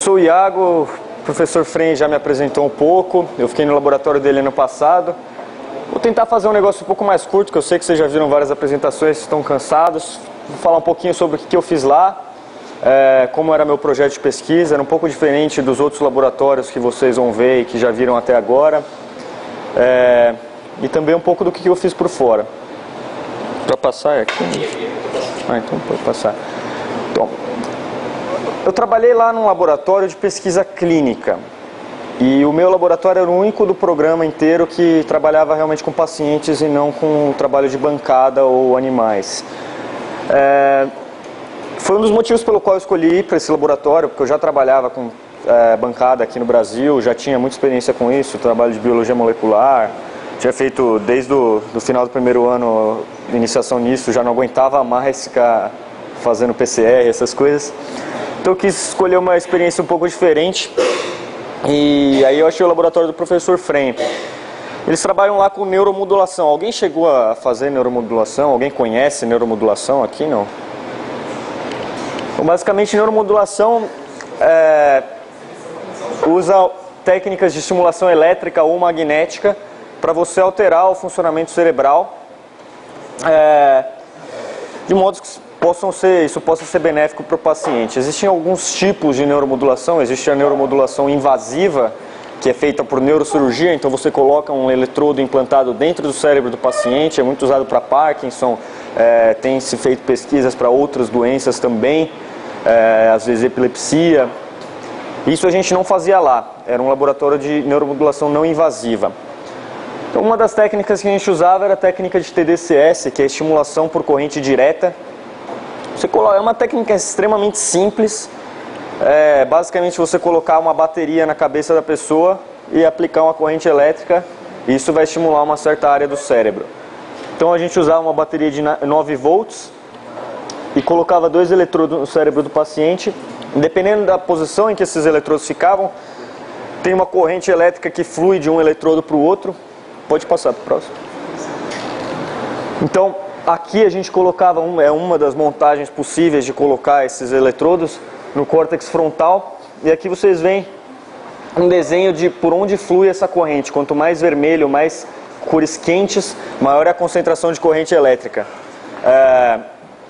Sou o Iago, o professor Fren já me apresentou um pouco, eu fiquei no laboratório dele ano passado. Vou tentar fazer um negócio um pouco mais curto, que eu sei que vocês já viram várias apresentações, estão cansados. Vou falar um pouquinho sobre o que eu fiz lá, como era meu projeto de pesquisa, era um pouco diferente dos outros laboratórios que vocês vão ver e que já viram até agora. E também um pouco do que eu fiz por fora. Para passar aqui? Então pode passar. Então, eu trabalhei lá num laboratório de pesquisa clínica. E o meu laboratório era o único do programa inteiro que trabalhava realmente com pacientes e não com trabalho de bancada ou animais. Foi um dos motivos pelo qual eu escolhi ir para esse laboratório, porque eu já trabalhava com bancada aqui no Brasil, já tinha muita experiência com isso, trabalho de biologia molecular, tinha feito desde o final do primeiro ano iniciação nisso, já não aguentava mais ficar fazendo PCR, essas coisas. Então eu quis escolher uma experiência um pouco diferente. E aí eu achei o laboratório do professor Fren. Eles trabalham lá com neuromodulação. Alguém chegou a fazer neuromodulação? Alguém conhece neuromodulação aqui? Não? Então, basicamente, neuromodulação usa técnicas de estimulação elétrica ou magnética para você alterar o funcionamento cerebral de modo que isso possa ser benéfico para o paciente. Existem alguns tipos de neuromodulação. Existe a neuromodulação invasiva, que é feita por neurocirurgia, então você coloca um eletrodo implantado dentro do cérebro do paciente, é muito usado para Parkinson, tem se feito pesquisas para outras doenças também, às vezes epilepsia. Isso a gente não fazia lá, era um laboratório de neuromodulação não invasiva. Então, uma das técnicas que a gente usava era a técnica de TDCS, que é estimulação por corrente direta. É uma técnica extremamente simples, basicamente você colocar uma bateria na cabeça da pessoa e aplicar uma corrente elétrica, e isso vai estimular uma certa área do cérebro. Então a gente usava uma bateria de 9 volts e colocava 2 eletrodos no cérebro do paciente. Dependendo da posição em que esses eletrodos ficavam, tem uma corrente elétrica que flui de um eletrodo para o outro. Pode passar para o próximo. Então, aqui a gente colocava, uma das montagens possíveis de colocar esses eletrodos no córtex frontal. E aqui vocês veem um desenho de por onde flui essa corrente. Quanto mais vermelho, mais cores quentes, maior é a concentração de corrente elétrica.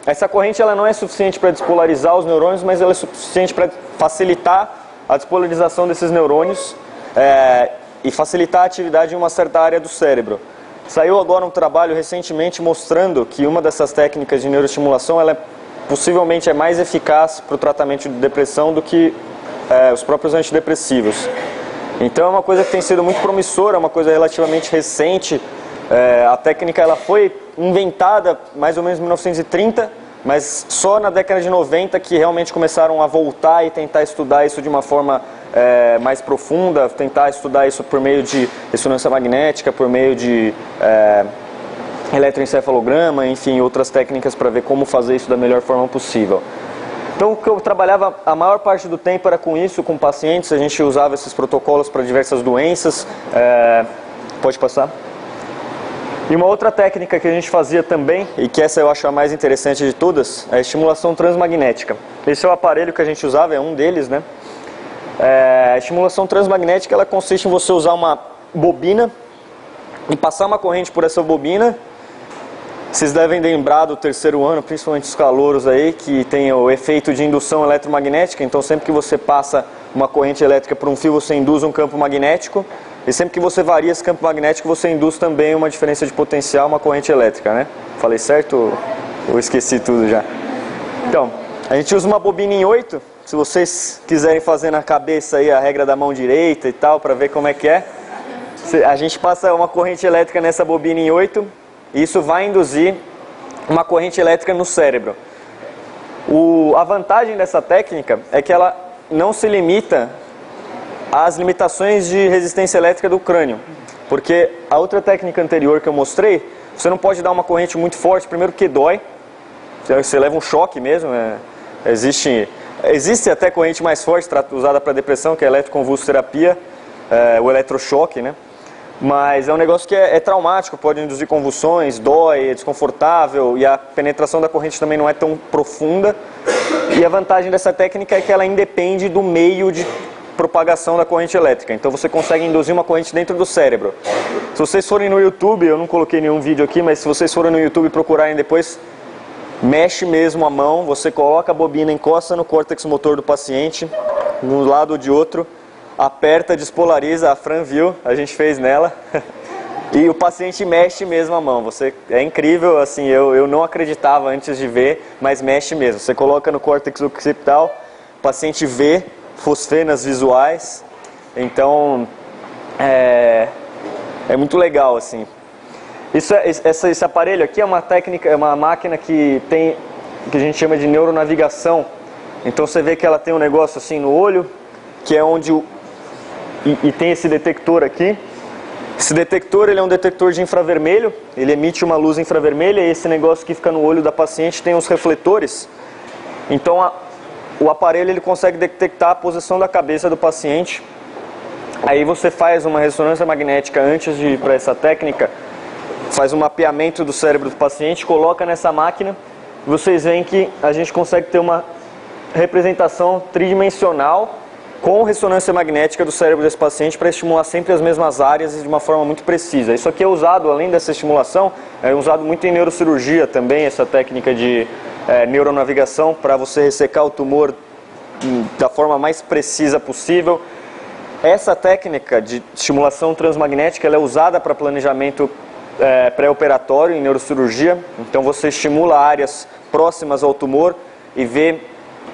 Essa corrente ela não é suficiente para despolarizar os neurônios, mas ela é suficiente para facilitar a despolarização desses neurônios e facilitar a atividade em uma certa área do cérebro. Saiu agora um trabalho recentemente mostrando que uma dessas técnicas de neuroestimulação possivelmente é mais eficaz para o tratamento de depressão do que os próprios antidepressivos. Então é uma coisa que tem sido muito promissora, uma coisa relativamente recente. A técnica ela foi inventada mais ou menos em 1930, mas só na década de 90 que realmente começaram a voltar e tentar estudar isso de uma forma mais profunda, tentar estudar isso por meio de ressonância magnética, por meio de eletroencefalograma, enfim, outras técnicas para ver como fazer isso da melhor forma possível. Então o que eu trabalhava a maior parte do tempo era com isso, com pacientes, a gente usava esses protocolos para diversas doenças. Pode passar? E uma outra técnica que a gente fazia também, e que essa eu acho a mais interessante de todas, é a estimulação transmagnética. Esse é o aparelho que a gente usava, é um deles, né? A estimulação transmagnética ela consiste em você usar uma bobina e passar uma corrente por essa bobina. Vocês devem lembrar do terceiro ano, principalmente os calouros aí, que tem o efeito de indução eletromagnética. Então sempre que você passa uma corrente elétrica por um fio, você induz um campo magnético. E sempre que você varia esse campo magnético, você induz também uma diferença de potencial, uma corrente elétrica, né? Falei certo ou esqueci tudo já? Então, a gente usa uma bobina em 8. Se vocês quiserem fazer na cabeça aí a regra da mão direita e tal, para ver como é que é. A gente passa uma corrente elétrica nessa bobina em 8, e isso vai induzir uma corrente elétrica no cérebro. A vantagem dessa técnica é que ela não se limita às limitações de resistência elétrica do crânio. Porque a outra técnica anterior que eu mostrei, você não pode dar uma corrente muito forte, primeiro porque dói, você leva um choque mesmo. Existe até corrente mais forte usada para depressão, que é a eletroconvulsoterapia, o eletrochoque, né? Mas é um negócio que é traumático, pode induzir convulsões, dói, é desconfortável, e a penetração da corrente também não é tão profunda. E a vantagem dessa técnica é que ela independe do meio de propagação da corrente elétrica. Então você consegue induzir uma corrente dentro do cérebro. Se vocês forem no YouTube, eu não coloquei nenhum vídeo aqui, mas se vocês forem no YouTube e procurarem depois, mexe mesmo a mão, você coloca a bobina, encosta no córtex motor do paciente, no lado ou de outro, aperta, despolariza, a Fran viu, a gente fez nela. E o paciente mexe mesmo a mão. É incrível, assim, eu não acreditava antes de ver, mas mexe mesmo. Você coloca no córtex occipital, o paciente vê fosfenas visuais. Então, é muito legal, assim. Esse aparelho aqui é uma técnica, é uma máquina que a gente chama de neuronavigação. Então você vê que ela tem um negócio assim no olho, que é onde e tem esse detector aqui. Esse detector, ele é um detector de infravermelho, ele emite uma luz infravermelha, e esse negócio que fica no olho da paciente tem os refletores. Então o aparelho ele consegue detectar a posição da cabeça do paciente. Aí você faz uma ressonância magnética antes de ir para essa técnica, faz um mapeamento do cérebro do paciente, coloca nessa máquina, e vocês veem que a gente consegue ter uma representação tridimensional com ressonância magnética do cérebro desse paciente para estimular sempre as mesmas áreas e de uma forma muito precisa. Isso aqui é usado, além dessa estimulação, é usado muito em neurocirurgia também, essa técnica de neuronavigação para você ressecar o tumor da forma mais precisa possível. Essa técnica de estimulação transmagnética ela é usada para planejamento pré-operatório em neurocirurgia. Então você estimula áreas próximas ao tumor e vê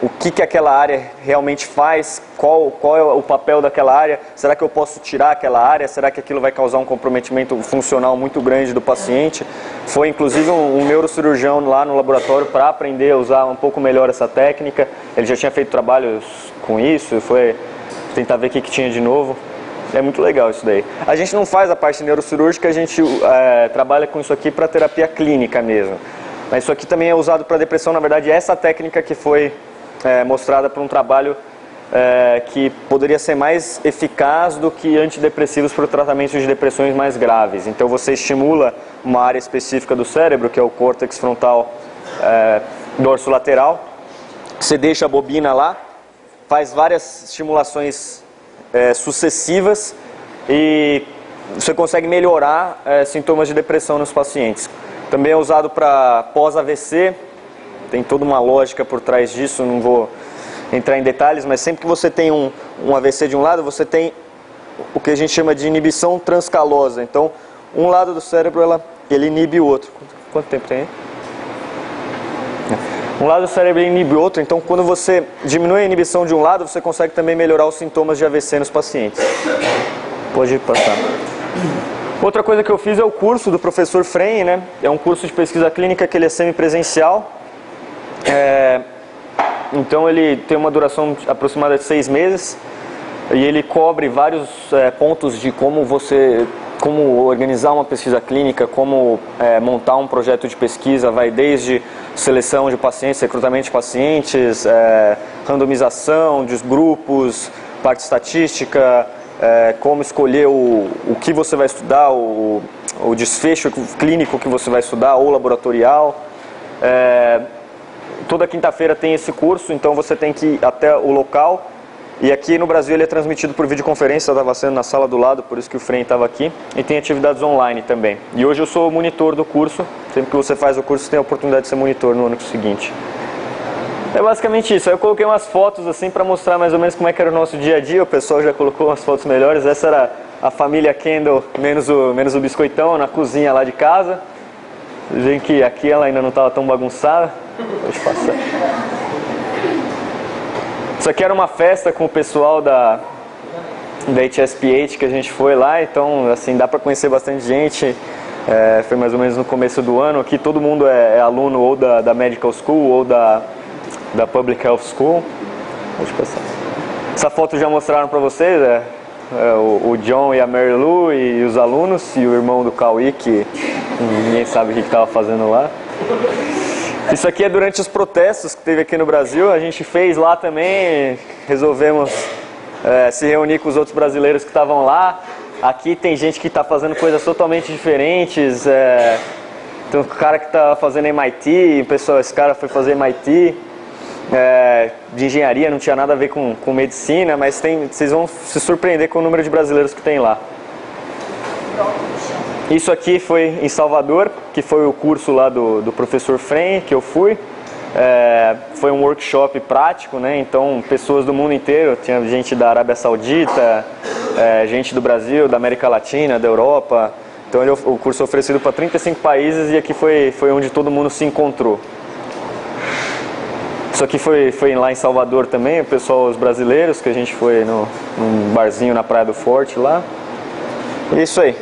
o que aquela área realmente faz, qual é o papel daquela área, será que eu posso tirar aquela área, será que aquilo vai causar um comprometimento funcional muito grande do paciente. Foi inclusive um neurocirurgião lá no laboratório para aprender a usar um pouco melhor essa técnica, ele já tinha feito trabalhos com isso, foi tentar ver o que tinha de novo. É muito legal isso daí. A gente não faz a parte neurocirúrgica, a gente trabalha com isso aqui para terapia clínica mesmo. Mas isso aqui também é usado para depressão, na verdade essa técnica que foi mostrada para um trabalho que poderia ser mais eficaz do que antidepressivos para o tratamento de depressões mais graves. Então você estimula uma área específica do cérebro, que é o córtex frontal dorsolateral, você deixa a bobina lá, faz várias estimulações sucessivas e você consegue melhorar sintomas de depressão nos pacientes. Também é usado para pós-AVC, tem toda uma lógica por trás disso, não vou entrar em detalhes, mas sempre que você tem um AVC de um lado, você tem o que a gente chama de inibição transcalosa. Então, um lado do cérebro ele inibe o outro. Quanto tempo tem aí? Um lado do cérebro inibe o outro, então quando você diminui a inibição de um lado, você consegue também melhorar os sintomas de AVC nos pacientes. Pode passar. Outra coisa que eu fiz é o curso do professor Fren, né? É um curso de pesquisa clínica que ele é semipresencial. Então ele tem uma duração aproximada de 6 meses e ele cobre vários pontos de como organizar uma pesquisa clínica, como montar um projeto de pesquisa, vai desde seleção de pacientes, recrutamento de pacientes, randomização dos grupos, parte estatística, como escolher o que você vai estudar, o desfecho clínico que você vai estudar ou laboratorial. Toda quinta-feira tem esse curso, então você tem que ir até o local. E aqui no Brasil ele é transmitido por videoconferência, eu estava sendo na sala do lado, por isso que o Fren estava aqui. E tem atividades online também. E hoje eu sou monitor do curso, sempre que você faz o curso você tem a oportunidade de ser monitor no ano seguinte. É basicamente isso, aí eu coloquei umas fotos assim para mostrar mais ou menos como é que era o nosso dia a dia, o pessoal já colocou umas fotos melhores. Essa era a família Kendall, menos o biscoitão, na cozinha lá de casa. Veem que aqui ela ainda não estava tão bagunçada. Deixa eu passar. Isso aqui era uma festa com o pessoal da HSPH que a gente foi lá, então assim, dá para conhecer bastante gente. Foi mais ou menos no começo do ano. Aqui todo mundo é aluno ou da Medical School ou da Public Health School. Deixa eu passar. Essa foto já mostraram para vocês, o John e a Mary Lou e os alunos, e o irmão do Cauê, que ninguém sabe o que estava fazendo lá. Isso aqui é durante os protestos que teve aqui no Brasil, a gente fez lá também, resolvemos se reunir com os outros brasileiros que estavam lá. Aqui tem gente que está fazendo coisas totalmente diferentes, tem um cara que está fazendo MIT, esse cara foi fazer MIT, de engenharia, não tinha nada a ver com medicina, mas vocês vão se surpreender com o número de brasileiros que tem lá. Isso aqui foi em Salvador, que foi o curso lá do professor Fren, que eu fui. Foi um workshop prático, né? Então pessoas do mundo inteiro, tinha gente da Arábia Saudita, gente do Brasil, da América Latina, da Europa. Então o curso é oferecido para 35 países e aqui foi onde todo mundo se encontrou. Isso aqui foi lá em Salvador também, o pessoal, os brasileiros, que a gente foi num barzinho na Praia do Forte lá. É isso aí.